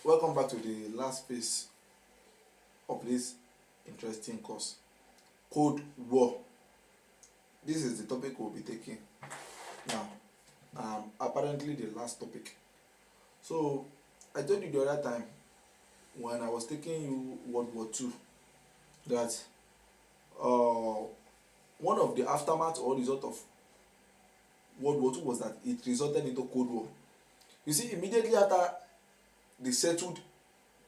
Welcome back to the last phase of this interesting course, Cold War. This is the topic we'll be taking now. Apparently the last topic. So I told you the other time when I was taking you World War II that one of the aftermath or result of World War II was that it resulted into Cold War. You see, immediately after they settled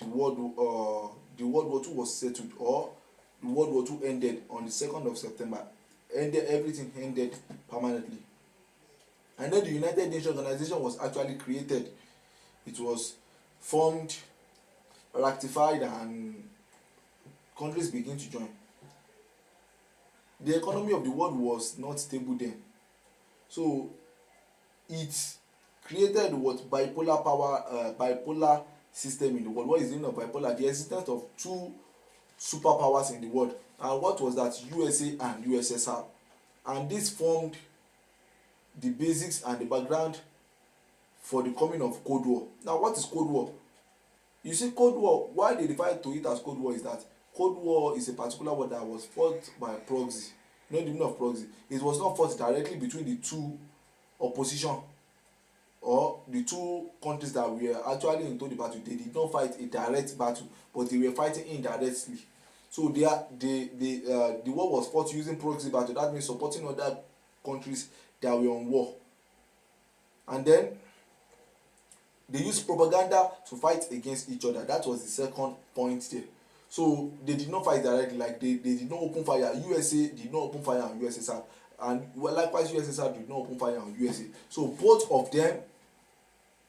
the World War II was settled, or the World War II ended on the 2nd of September. Everything ended permanently. And then the United Nations Organization was actually created. It was formed, ratified, and countries began to join. The economy of the world was not stable then. So it created what bipolar system in the world. What is the meaning of bipolar? The existence of two superpowers in the world. And what was that? USA and USSR. And this formed the basics and the background for the coming of Cold War. Now, what is Cold War? You see, Cold War, why they refer to it as Cold War is that Cold War is a particular word that was fought by Proxy. You know the meaning of Proxy? It was not fought directly between the two opposition or the two countries that were actually into the battle. They did not fight a direct battle, but they were fighting indirectly. So the war was fought using proxy battle. That means supporting other countries that were on war. And then they used propaganda to fight against each other. That was the second point there. So they did not fight directly, like they did not open fire. USA did not open fire on USSR, and likewise USSR did not open fire on USA. So both of them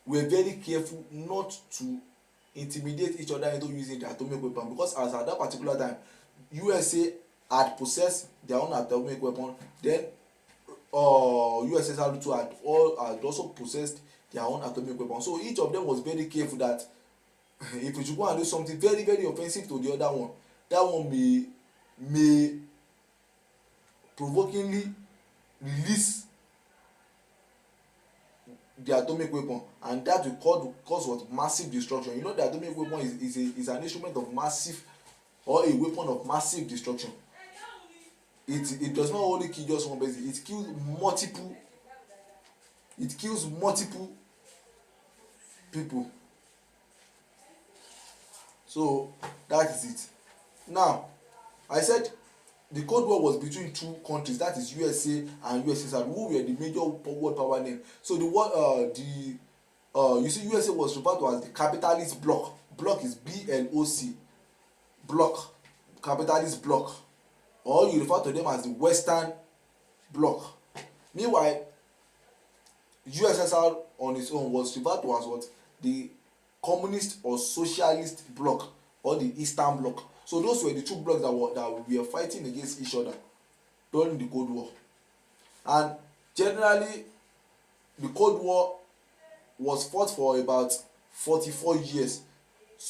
were very careful not to intimidate each other into using the atomic weapon, because as at that particular time USA had possessed their own atomic weapon, then USSR too had also possessed their own atomic weapon. So each of them was very careful that if we should go and do something very very offensive to the other one, that one may provokingly release the atomic weapon, and that will cause what? Massive destruction. You know, the atomic weapon is an instrument of massive, or a weapon of massive destruction. It does not only kill just one person, it kills multiple people. So that is it. Now, I said the Cold War was between two countries, that is USA and USSR, who were the major world power name. So you see, USA was referred to as the capitalist bloc. Bloc is BLOC, bloc, capitalist bloc, or you refer to them as the Western bloc. Meanwhile, USSR on its own was referred to as what? The communist or socialist bloc, or the Eastern bloc. So those were the two blocs that were fighting against each other during the Cold War. And generally, the Cold War was fought for about 44 years.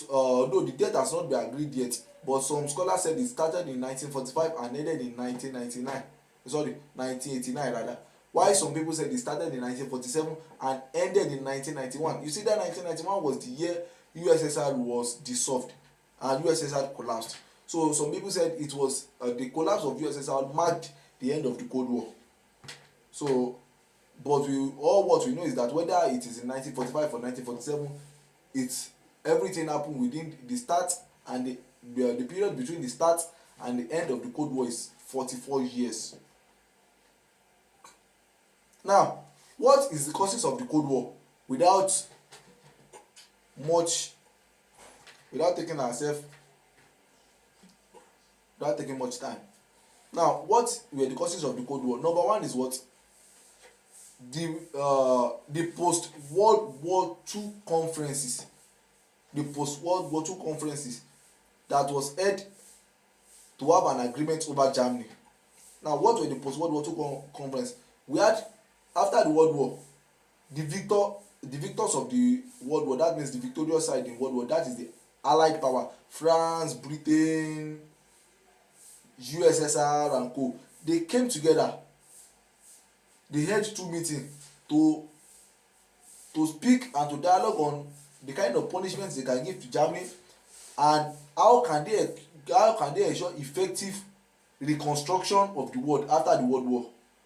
Though the date has not been agreed yet, but some scholars said it started in 1945 and ended in 1989 rather. While some people said it started in 1947 and ended in 1991. You see, that 1991 was the year USSR was dissolved and USSR collapsed. So some people said it was the collapse of USSR marked the end of the Cold War. So, but what we know is that whether it is in 1945 or 1947, everything happened within the start, and the period between the start and the end of the Cold War is 44 years. Now, what is the causes of the Cold War? Without taking much time. Now, what were the causes of the Cold War? Number one is what? The post-World War II conferences. The post-World War II conferences that was held to have an agreement over Germany. Now, what were the post-World War II conferences? We had, after the World War, the victors of the World War, that means the victorious side in World War, that is the Allied power, France, Britain, USSR and co. They came together. They held two meetings to speak and to dialogue on the kind of punishments they can give to Germany, and how can they ensure effective reconstruction of the world after the World War,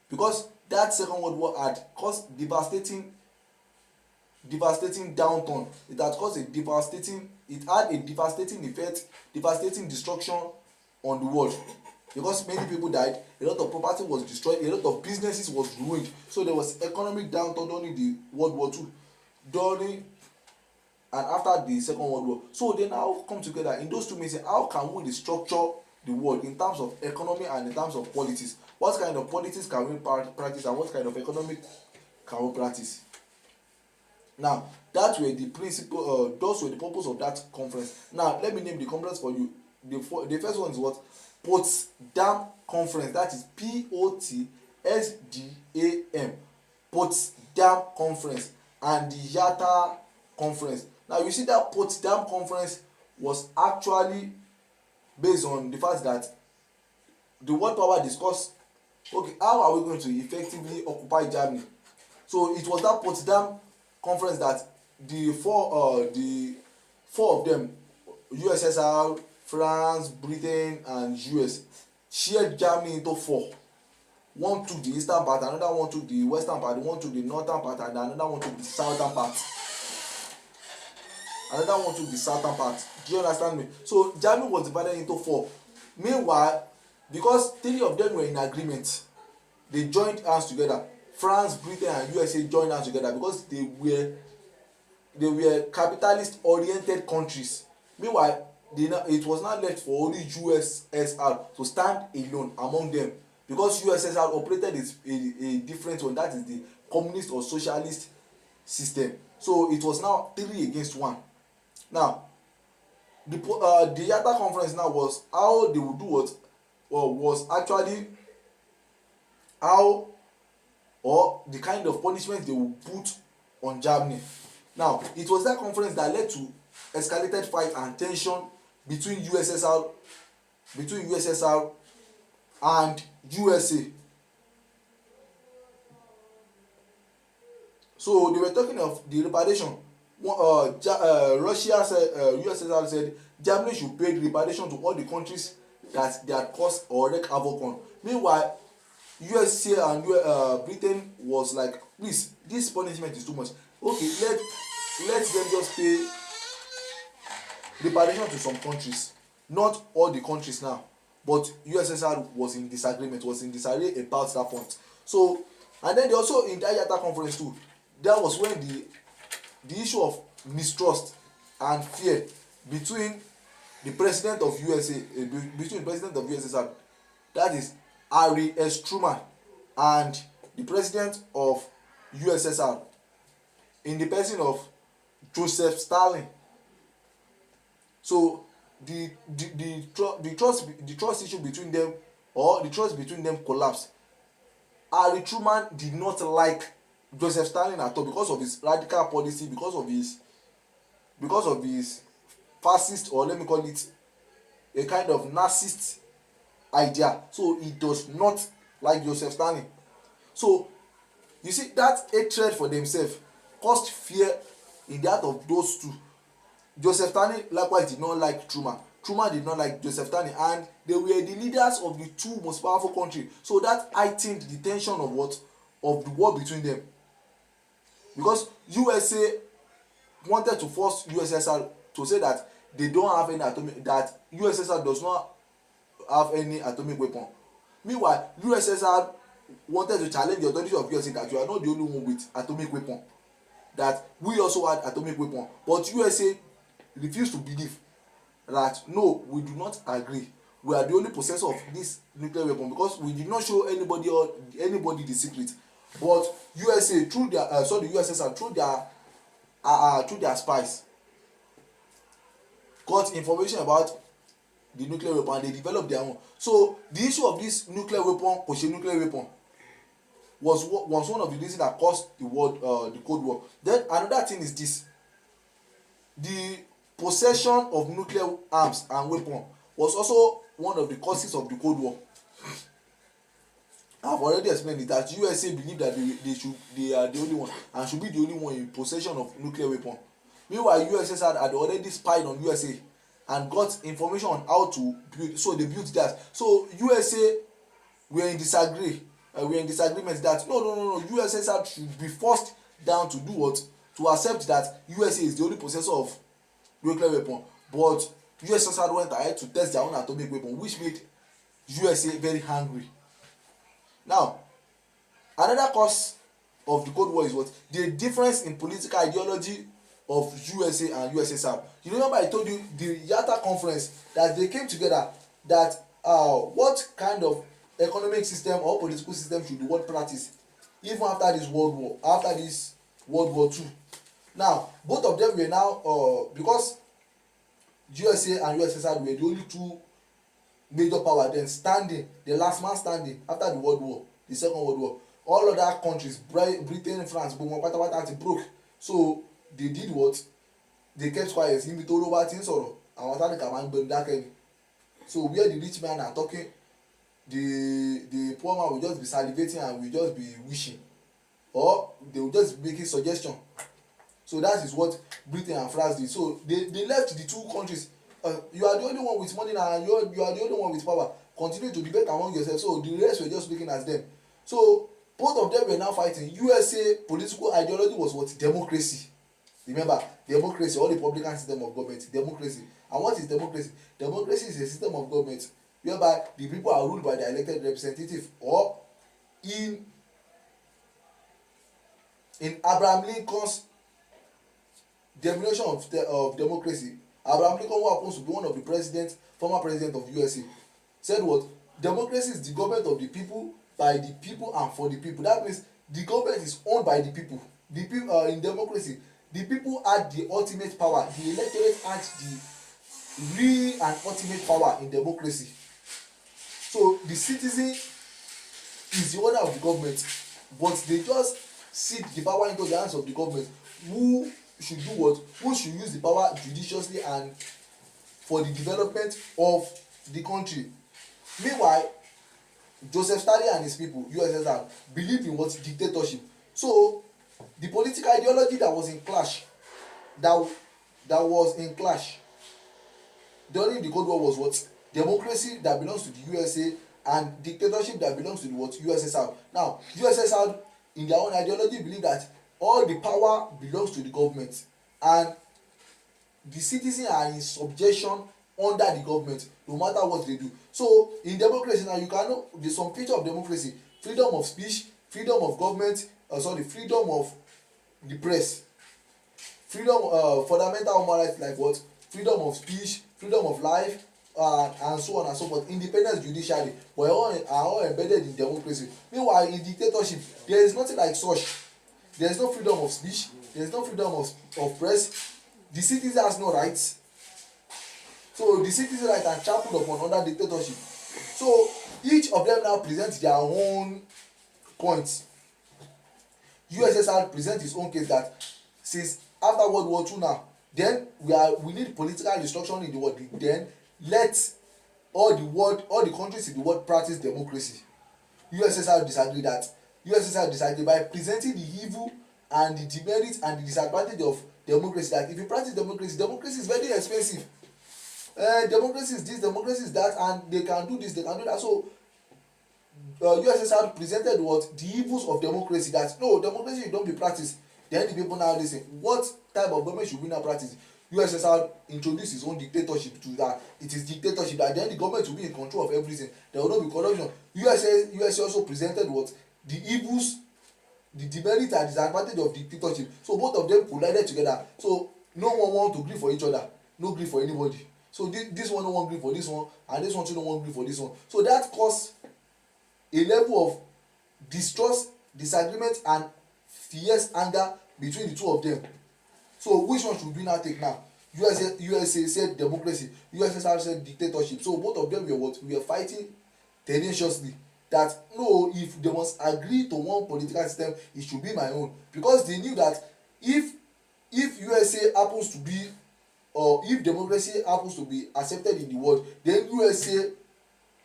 because that Second World War had caused devastating downturn. It had caused a devastating it had a devastating effect, devastating destruction on the world, because many people died, a lot of property was destroyed, a lot of businesses was ruined. So there was economic downturn during the World War II, during and after the Second World War. So they now come together in those two meetings. How can we restructure the world in terms of economy and in terms of politics? What kind of politics can we practice, and what kind of economic can we practice? Now that were the principle, those were the purpose of that conference. Now let me name the conference for you. The first one is what? Potsdam Conference. That is POTSDAM, Potsdam Conference, and the Yalta Conference. Now you see that Potsdam Conference was actually based on the fact that the world power discussed, okay, how are we going to effectively occupy Germany. So it was that Potsdam Conference that the four of them, USSR, France, Britain, and US, shared Germany into four. One took the eastern part, another one took the western part, one took the northern part, and another one took the southern part. Do you understand me? So Germany was divided into four. Meanwhile, because three of them were in agreement, they joined hands together. France, Britain, and USA joined hands together because they were capitalist oriented countries. Meanwhile, it was not left for only USSR to stand alone among them, because USSR operated a different one, that is the communist or socialist system. So it was now 3 against 1. Now the Yalta Conference now was how they would do what, was actually how, or the kind of punishment they would put on Germany. Now it was that conference that led to escalated fight and tension between USSR and USA. So they were talking of the reparation. Russia said, USSR said Germany should pay reparation to all the countries that they had caused or wreaked havoc on. Meanwhile, USA and Britain was like, please, this punishment is too much. Okay, let them just pay reparation to some countries, not all the countries now. But USSR was in disagreement, was in disarray about that point. So, and then they also in that Yalta conference too, that was when the issue of mistrust and fear between the president of USSR, that is Harry S. Truman, and the president of USSR, in the person of Joseph Stalin. So the trust issue between them, or the trust between them, collapsed. Harry Truman did not like Joseph Stalin at all because of his radical policy, because of his fascist, or let me call it a kind of Nazist idea. So he does not like Joseph Stalin. So you see that hatred for themselves caused fear in the heart of those two. Joseph Stalin likewise did not like Truman. Truman did not like Joseph Stalin, and they were the leaders of the two most powerful countries. So that heightened the tension of the war between them, because USA wanted to force USSR to say that they don't have any that USSR does not have any atomic weapon. Meanwhile, USSR wanted to challenge the authority of USA that you are not the only one with atomic weapon, that we also had atomic weapon. But USA refused to believe that no, we do not agree, we are the only possessor of this nuclear weapon, because we did not show anybody the secret. But USA through their USSR through their spies got information about the nuclear weapon, and they developed their own. So the issue of this nuclear weapon, was one of the reasons that caused the Cold War. Then another thing is this: the possession of nuclear arms and weapons was also one of the causes of the Cold War. I have already explained it, that USA believe that they are the only one and should be the only one in possession of nuclear weapon. Meanwhile, USSR had already spied on USA and got information on how to build, so they built that. So USA were in disagreement that no, USSR should be forced down to do what? To accept that USA is the only possessor of nuclear weapon. But USSR went ahead to test their own atomic weapon, which made USA very angry. Now, another cause of the Cold War is what? The difference in political ideology of USA and USSR. You remember I told you the Yalta conference, that they came together that what kind of economic system or political system should the world practice even after this World War II. Now, both of them were now because USA and USSR were the only two major power then standing, the last man standing after the Second World War. All other countries, Britain, France, broke. So they did what? They kept quiet. Níbi tó ló bá ti ń sọ̀rọ̀, àwọn tálíkà máa ń gbẹnu dákẹ́ ni. So where the rich men are talking, the poor man will just be salivating and will just be wishing, or they will just be making suggestion. So that is what Britain and France did. So they left the two countries. You are the only one with money now, and you are the only one with power. Continue to debate among yourselves. So the rest were just looking at them. So both of them were now fighting. USA political ideology was what? Democracy. Remember, democracy or republican system of government. Democracy. And what is democracy? Democracy is a system of government whereby the people are ruled by the elected representative, or in Abraham Lincoln's definition of democracy, Abraham Lincoln, who happens to be one of the former president of USA, said what? Democracy is the government of the people, by the people, and for the people. That means the government is owned by the people. The people in democracy, the people had the ultimate power. The electorate had the real and ultimate power in democracy. So the citizen is the owner of the government, but they just cede the power into the hands of the government. Who should do what? Who should use the power judiciously and for the development of the country. Meanwhile, Joseph Stalin and his people, USSR, believed in what? Dictatorship. So the political ideology that was in clash, during the Cold War was what? Democracy that belongs to the USA and dictatorship that belongs to the what? USSR. Now, USSR in their own ideology believe that all the power belongs to the government and the citizens are in subjection under the government no matter what they do. So in democracy now, you can know there's some feature of democracy: freedom of speech, freedom of government, freedom of the press, freedom fundamental human rights like what? Freedom of speech, freedom of life, and so on and so forth. Independence judiciary, but are all embedded in democracy. Meanwhile, in dictatorship, there is nothing like such. There is no freedom of speech, there is no freedom of press. The citizen has no rights. So the citizen rights are trampled upon under dictatorship. So each of them now presents their own points. USSR presents its own case that since after World War II now, then we need political destruction in the world. Then let all the countries in the world practice democracy. USSR disagree by presenting the evil and the demerits and the disadvantage of democracy. That if you practice democracy is very expensive. Democracy is this, democracy is that, and they can do this, they can do that. So USSR presented what? The evils of democracy. That no, democracy don't be practiced. Then the people now listen. What type of government should we now practice? USSR introduced its own dictatorship to that. It is dictatorship that then the government will be in control of everything. There will not be corruption. USA also presented what? The evils, the demerit and disadvantage of dictatorship. So both of them collided together. So no one want to gree for each other. No gree for anybody. So this one no one gree for this one, and this one too no one gree for this one. So that caused a level of distrust, disagreement, and fierce anger between the two of them. So which one should we now take now? USA said democracy, USSR said dictatorship. So both of them were what? We were fighting tenaciously that no, if they must agree to one political system, it should be my own. Because they knew that if USA happens to be, or if democracy happens to be accepted in the world, then USA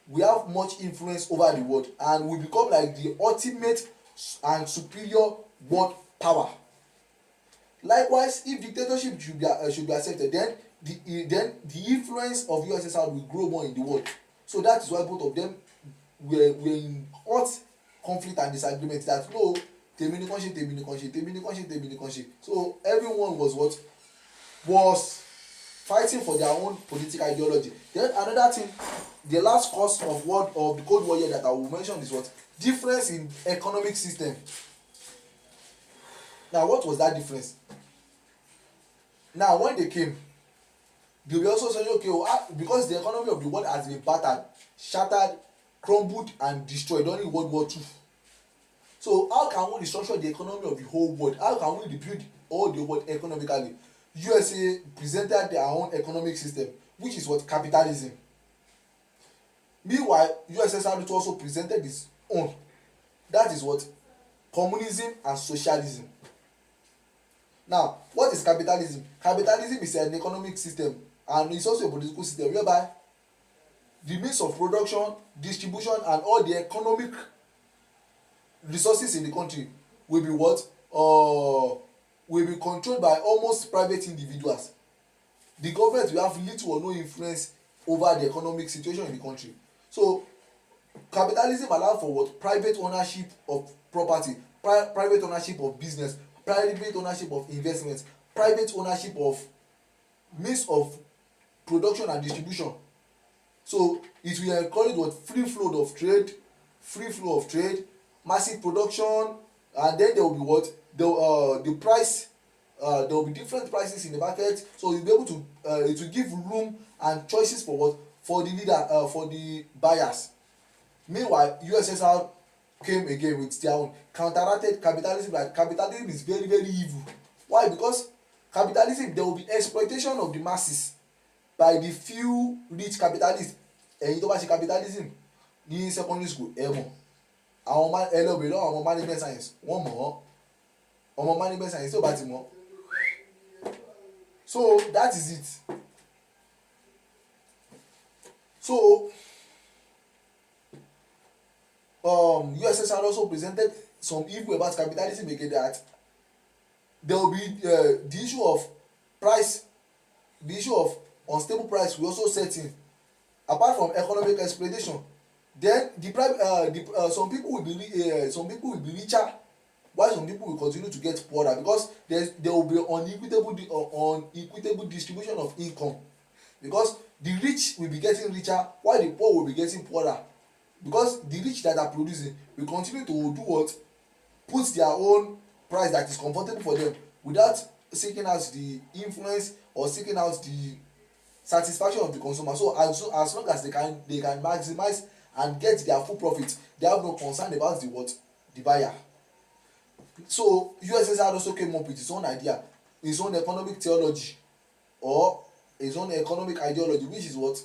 we have much influence over the world and we become like the ultimate and superior world power. Likewise, if dictatorship should be accepted, then the influence of USSR will grow more in the world. So that is why both of them were in hot conflict and disagreement that no, tèmi ni kàn ṣe, tèmi ni kàn ṣe, tèmi ni kàn ṣe, tèmi ni kàn ṣe. So everyone was fighting for their own political ideology. Then another thing, the last cause of the Cold War year that I will mention is what? Difference in economic system. Now what was that difference? Now when they came, they were also saying okay, because the economy of the world has been battered, shattered, crumbled and destroyed during World War II. So how can we restructure the economy of the whole world? How can we rebuild all the world economically? USA presented their own economic system, which is what? Capitalism. Meanwhile, USSR also presented its own. That is what? Communism and socialism. Now, what is capitalism? Capitalism is an economic system and it's also a political system whereby the means of production, distribution and all the economic resources in the country will be what? Will be controlled by almost private individuals. The government will have little or no influence over the economic situation in the country. So capitalism allows for what? Private ownership of property, private ownership of business, private ownership of investments, private ownership of means of production and distribution. So it will encourage what? Free flow of trade, massive production, and then there will be what? The price, there will be different prices in the market. So you'll be able to it will give room and choices for what? For the buyers. Meanwhile, USSR came again with their own counteracted capitalism. Like capitalism is very very evil. Why? Because capitalism, there will be exploitation of the masses by the few rich capitalists. Ẹ̀yin tó bá ṣe capitalism ní secondary school ẹ mọ̀ àwọn ẹlẹ́bẹ̀rẹ̀ lọ́wọ́ àwọn management science wọ́n mọ̀ ọ́ ọmọ management science tó bá ti mọ̀. So that is it. So USSR also presented some evil about capitalism again, that there will be the issue of price, the issue of unstable price will also set in. Apart from economic exploitation, then some people will be richer, while some people will continue to get poorer, because there will be unequitable distribution of income, because the rich will be getting richer while the poor will be getting poorer, because the rich that are producing will continue to do what? Put their own price that is comfortable for them without seeking out the influence or seeking out the satisfaction of the consumer. So as long as they can maximize and get their full profit, they have no concern about the buyer. So USSR also came up with its own idea, its own economic theology or its own economic ideology, which is what?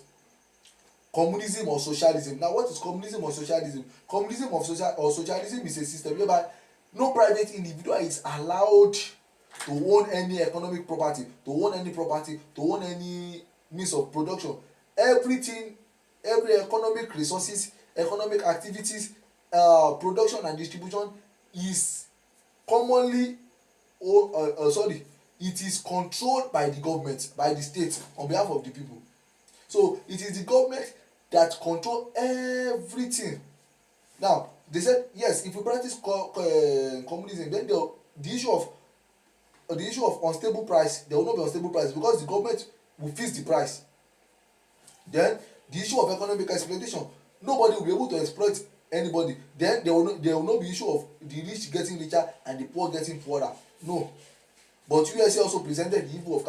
Communism or socialism. Now what is communism or socialism? Communism or socialism is a system whereby no private individual is allowed to own any economic property, to own any means of production. Everything, every economic resources, economic activities, production and distribution is commonly it is controlled by the government, by the state on behalf of the people. So it is the government that control everything. Now they said yes, if we practice communism, then the issue of unstable price, there will not be unstable price because the government will fix the price. Then the issue of economic exploitation, nobody will be able to exploit anybody. Then there will not be issue of the rich getting richer and the poor getting poorer. No. But USA also presented the evil of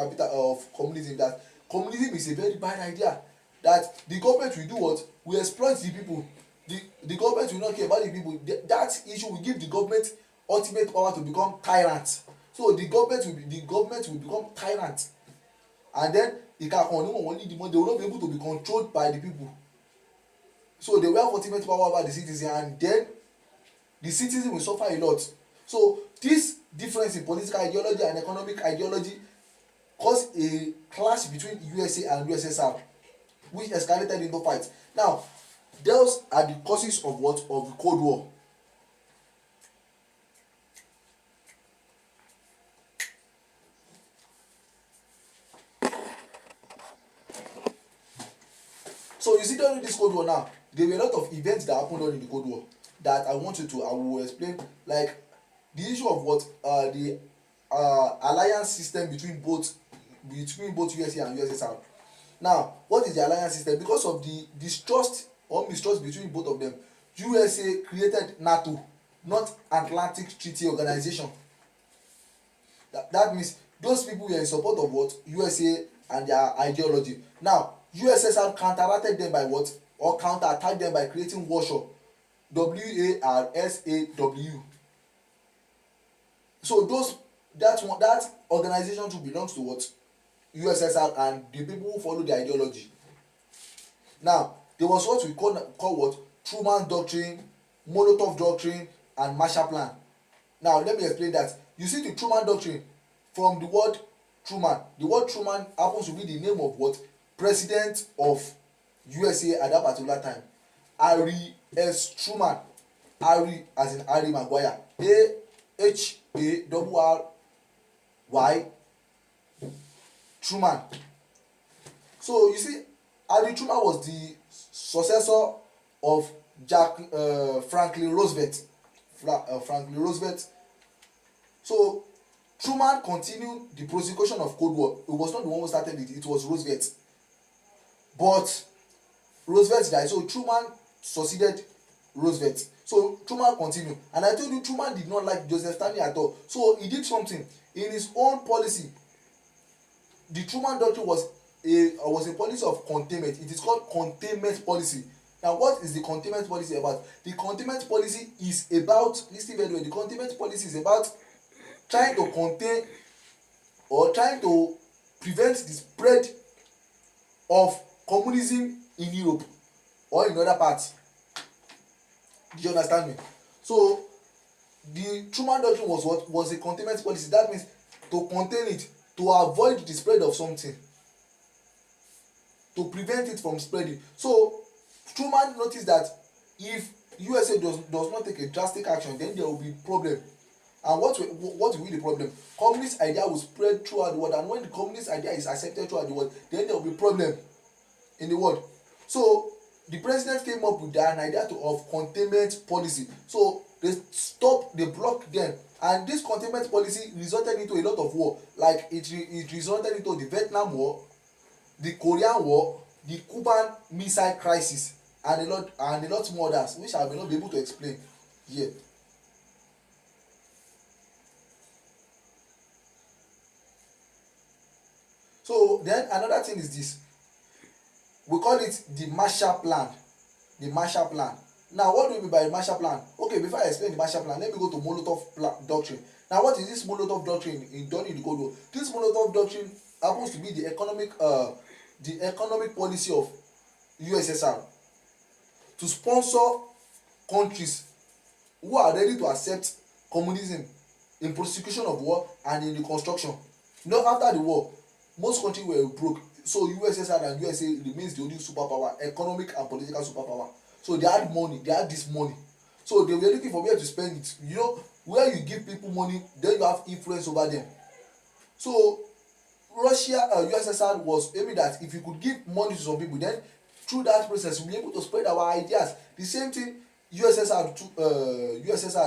communism, that communism is a very bad idea, that the government will do what? Will exploit the people. The government will not care about the people. That issue will give the government ultimate power to become tyrant. So the government will become tyrant, and then they will not be able to be controlled by the people. So they will have ultimate power over the citizen, and then the citizen will suffer a lot. So this difference in political ideology and economic ideology caused a clash between USA and USSR, which escalated into fight. Now, those are the causes of what? Of the Cold War. So you see during this Cold War now, there were a lot of events that happened during the Cold War that I will explain, like the issue of what the alliance system between both USA and USSR. Now, what is the alliance system? Because of the distrust or mistrust between both of them, USA created NATO, North Atlantic Treaty Organization. That means those people were in support of what? USA and their ideology. Now, USSR counteracted them by what? Or counterattacked them by creating Warsaw, WARSAW. So that organization too belongs to what? USSR and the people who follow the ideology. Now, there was what we call what? Truman Doctrine, Molotov Doctrine, and Marshall Plan. Now, let me explain that. You see the Truman Doctrine, from the word Truman. The word Truman happens to be the name of what? President of USA at that particular time. Harry S. Truman. Harry as in Harry Maguire. AHARRY Truman. So you see, Harry Truman was the successor of Franklin Roosevelt. Franklin Roosevelt. So Truman continued the prosecution of Cold War. It was not the one who started it. It was Roosevelt. But Roosevelt died, so Truman succeeded Roosevelt. So Truman continued, and I told you Truman did not like Joseph Stalin at all. So he did something in his own policy. The Truman Doctrine was a policy of containment. It is called containment policy. Now, what is the containment policy about? The containment policy is about, listen very well, the containment policy is about trying to contain or trying to prevent the spread of communism in Europe or in other parts. Do you understand me? So the Truman Doctrine was what? Was a containment policy. That means to contain it, to avoid the spread of something, to prevent it from spreading. So Truman noticed that if USA does not take a drastic action, then there will be problem. And what will be the problem? Communist idea will spread throughout the world, and when the communist idea is accepted throughout the world, then there will be problem in the world. So the president came up with an idea of containment policy. So they blocked them, and this containment policy resulted into a lot of war. Like it resulted into the Vietnam War, the Korean War, the Cuban Missile Crisis, and a lot more others, which I may not be able to explain here. So then another thing is this. We call it the Marshall Plan. The Marshall Plan. Now, what do we mean by the Marshall Plan? Okay, before I explain the Marshall Plan, let me go to Molotov Doctrine. Now, what is this Molotov Doctrine done in the Cold War? This Molotov Doctrine happens to be the economic policy of USSR to sponsor countries who are ready to accept communism in prosecution of war and in reconstruction. After the war, most countries were broke. So USSR and USA remains the only superpower, economic and political superpower. So they had money, they had this money. So they were looking for where to spend it. Where you give people money, then you have influence over them. So USSR was aiming that if you could give money to some people, then through that process we'll be able to spread our ideas. The same thing USSR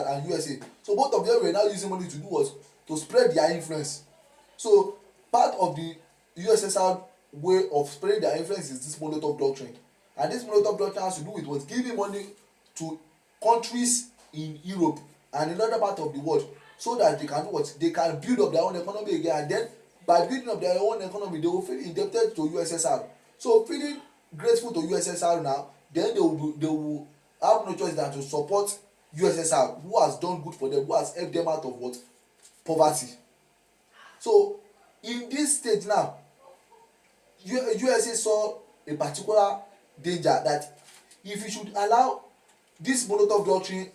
and USA. So both of them were now using money to do was to spread their influence. So part of the USSR way of spreading their influence is this Molotov Doctrine. And this Molotov Doctrine has to do with what? Giving money to countries in Europe and in other part of the world, so that they can do what? They can build up their own economy again, and then by building up their own economy, they will feel indebted to USSR. So feeling grateful to USSR now, then they will have no choice than to support USSR, who has done good for them, who has helped them out of what? Poverty. So in this stage now, USA saw a particular danger that if you should allow this Molotov Doctrine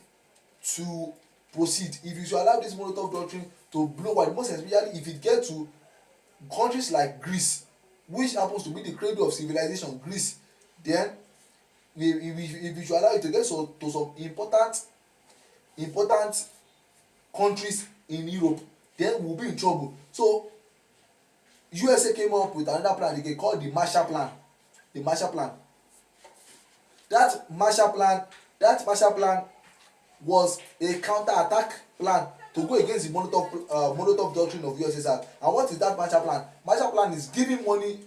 to proceed, if you should allow this Molotov Doctrine to blow wide, most especially if it gets to countries like Greece, which happens to be the cradle of civilization, Greece, then if you should allow it to get to some important countries in Europe, then we'll be in trouble. So USA came up with another plan they called the Marshall Plan. The Marshall Plan. That Marshall Plan was a counter-attack plan to go against the Molotov doctrine of USSR. And what is that Marshall Plan? Marshall Plan is giving money.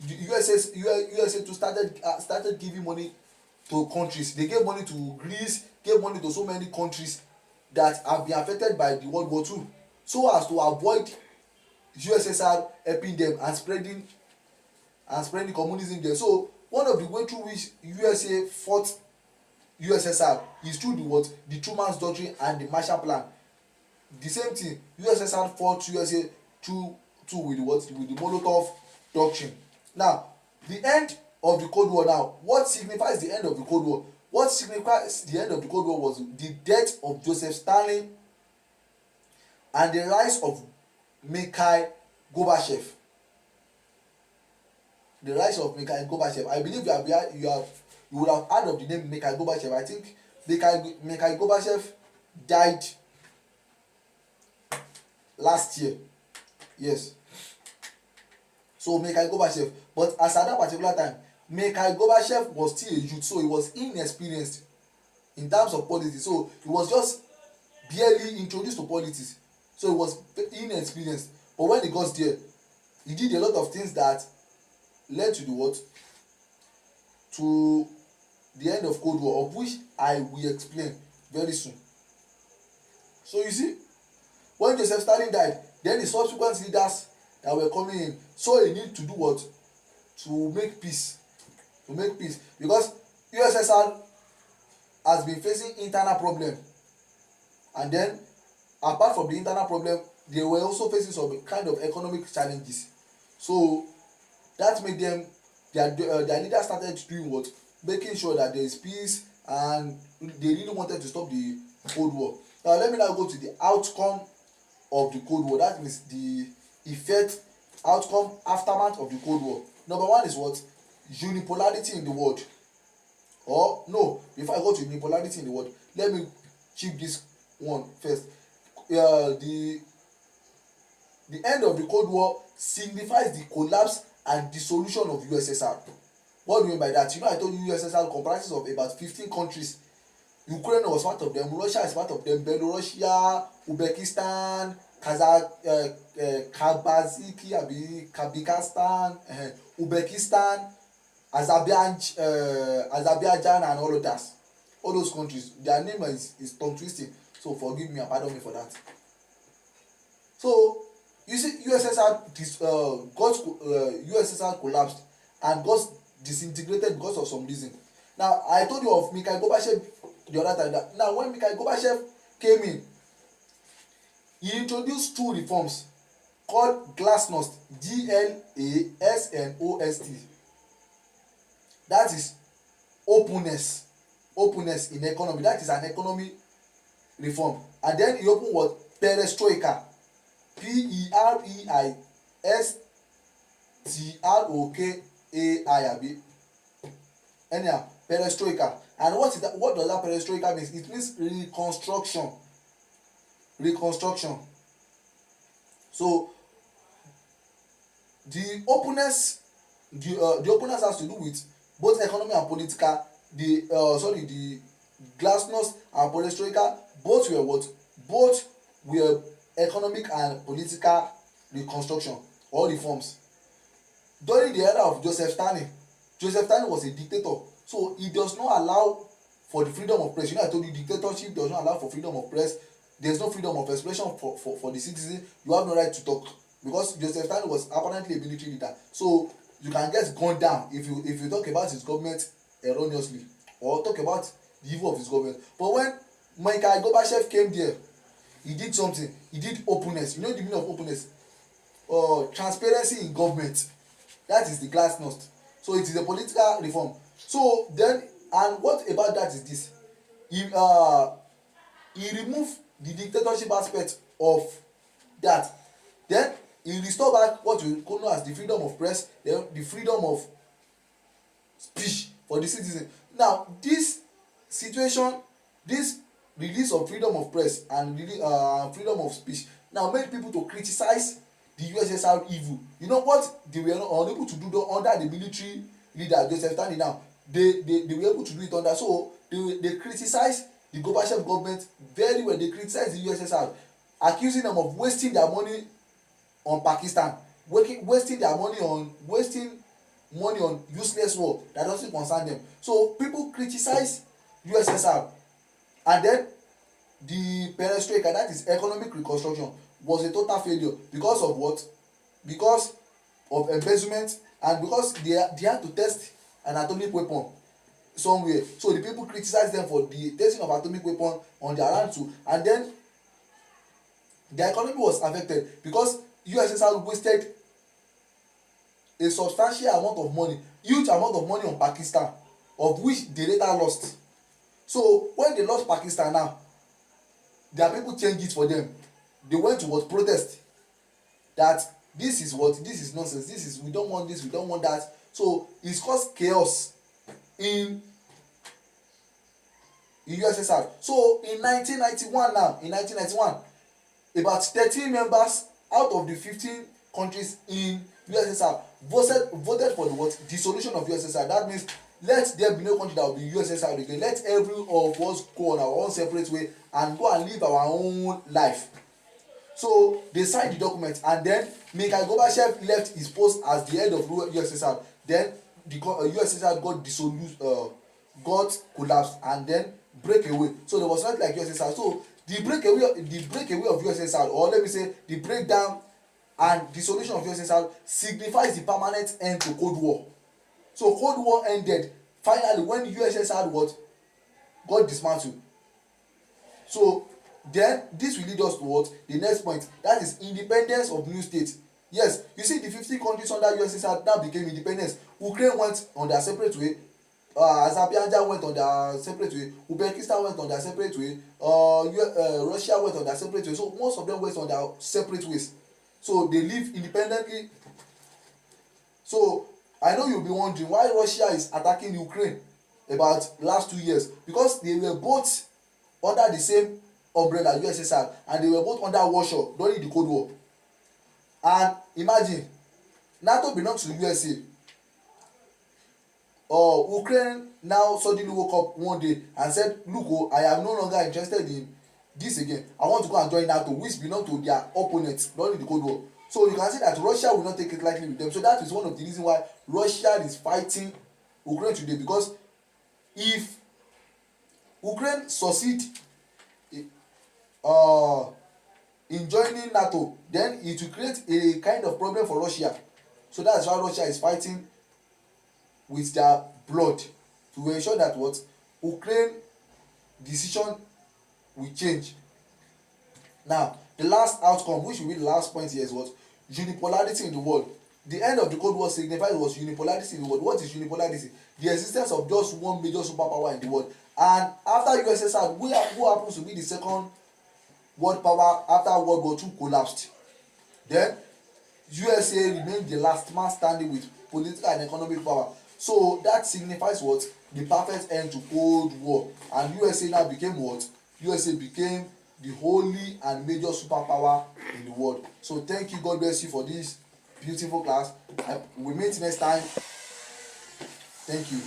The USA to started giving money to countries. They gave money to Greece, gave money to so many countries that have been affected by the World War II, so as to avoid USSR helping them and spreading communism there. So one of the way through which USA fought USSR is through the Truman's doctrine and the Marshall Plan. The same thing, USSR fought USA through with the Molotov doctrine. Now, the end of the Cold War. Now, what signifies the end of the Cold War? What signifies the end of the Cold War was the death of Joseph Stalin and the rise of Mikhail Gorbachev. The rise of Mikhail Gorbachev. I believe you would have heard of the name Mikhail Gorbachev. I think Mikhail Gorbachev died last year. Yes. So Mikhail Gorbachev, but as at that particular time, Mikhail Gorbachev was still a youth, so he was inexperienced in terms of politics. So he was just barely introduced to politics, so he was inexperienced. But when he got there, he did a lot of things that led to to the end of Cold War, of which I will explain very soon. So you see, when Joseph Stalin died, then the subsequent leaders that were coming in saw a need to do what? To make peace. Because USSR has been facing internal problem, and then apart from the internal problem, they were also facing some kind of economic challenges. So that made them, their leaders started doing what? Making sure that there is peace, and they really wanted to stop the Cold War. Now let me now go to the outcome of the Cold War. That means the effect, outcome, aftermath of the Cold War. Number one is what? Unipolarity in the world. Or no, before I go to unipolarity in the world, let me chip this one first. The end of the Cold War signifies the collapse and dissolution of USSR. What do you mean by that? You know, I told you USSR comprises of about 15 countries. Ukraine was part of them, Russia is part of them, Belarus, Uzbekistan, Kazakhstan, Uzbekistan, Azerbaijan and all of that. All those countries, their name is tongue twisting, so forgive me and pardon me for that. So you see, USSR collapsed and got disintegrated because of some reason. Now I told you of Mikhail Gorbachev the other time. Now when Mikhail Gorbachev came in, he introduced two reforms called Glasnost, Glasnost. That is openness in economy. That is an economy reform. And then he opened what? Perestroika, Pereistrokai. Anyhow, perestroika. And what is that? What does that perestroika mean? It means reconstruction. So the openness has to do with both economy and political. The Glasnost and perestroika both were what? Both were economic and political reconstruction or reforms. During the era of Joseph Stalin was a dictator, so he does not allow for the freedom of press. You know, I told you dictatorship does not allow for freedom of press. There is no freedom of expression for the citizen. You have no right to talk, because Joseph Stalin was apparently a military leader, so you can get gunned down if you talk about his government erroneously or talk about the evil of his government. But when Mikhail Gorbachev came there, he did something. He did openness. You know the meaning of openness? Transparency in government. That is the Glasnost. So it is a political reform. So then, and what about that is this? He removed the dictatorship aspect of that. Then he restored back what we call as the freedom of press, the freedom of speech for the citizen. Now this situation, this release of freedom of press and freedom of speech now made people to criticize the USSR evil. You know what they were not unable to do under the military leader Joseph Stalin. Now they were able to do it under. So they criticize the Gorbachev government very well. They criticize the USSR, accusing them of wasting their money on Pakistan, wasting their money on useless war that doesn't concern them. So people criticize USSR, and then the perestroika, that is economic reconstruction, was a total failure because of what? Because of embezzlement, and because they had to test an atomic weapon somewhere. So the people criticize them for the testing of atomic weapon on their land too, and then their economy was affected because USSR wasted a substantial amount of money, huge amount of money on Pakistan, of which they later lost. So when they lost Pakistan now, their people changed it for them. They went to what? Protest. That this is nonsense, we don't want this, we don't want that. So it's caused chaos in USSR. So in 1991, about 13 members out of the 15 countries in USSR voted for the what? Dissolution of USSR. That means let there be no country that will be USSR again. Let every of us go on our own separate way and go and live our own life. So they signed the document, and then Mikhail Gorbachev left his post as the head of USSR. Then the USSR got collapsed and then break away. So there was not like USSR. So the breakaway of USSR, or let me say the breakdown and dissolution of USSR, signifies the permanent end to Cold War. So Cold War ended finally when USSR got dismantled. So then this will lead us to what? The next point, that is independence of new states. Yes, you see the 50 countries under USSR now became independent. Ukraine went on their separate way, Azerbaijan went on their separate way, Uzbekistan went on their separate way, Russia went on their separate way. So most of them went on their separate ways. So they live independently. So I know you'll be wondering why Russia is attacking Ukraine about last 2 years, because they were both under the same umbrella, USSR, and they were both under warship during the Cold War. And imagine, NATO belongs to the USA. Ukraine now suddenly woke up one day and said, look, I am no longer interested in this again. I want to go and join NATO, which belong to their opponents during the Cold War. So you can see that Russia will not take it lightly with them. So that is one of the reasons why Russia is fighting Ukraine today, because if Ukraine succeed in joining NATO, then it will create a kind of problem for Russia. So that's why Russia is fighting with their blood to ensure that what? Ukraine decision will change. Now the last outcome, which will be the last point here, is what? Unipolarity in the world. The end of the Cold War signified was unipolarity in the world. What is unipolarity? The existence of just one major superpower in the world. And after USSR, who happens to be the second world power after World War II collapsed? Then USA remained the last man standing with political and economic power. So that signifies what? The perfect end to Cold War. And USA now became what? USA became the holy and major superpower in the world. So thank you, God bless you for this beautiful class. We meet next time. Thank you.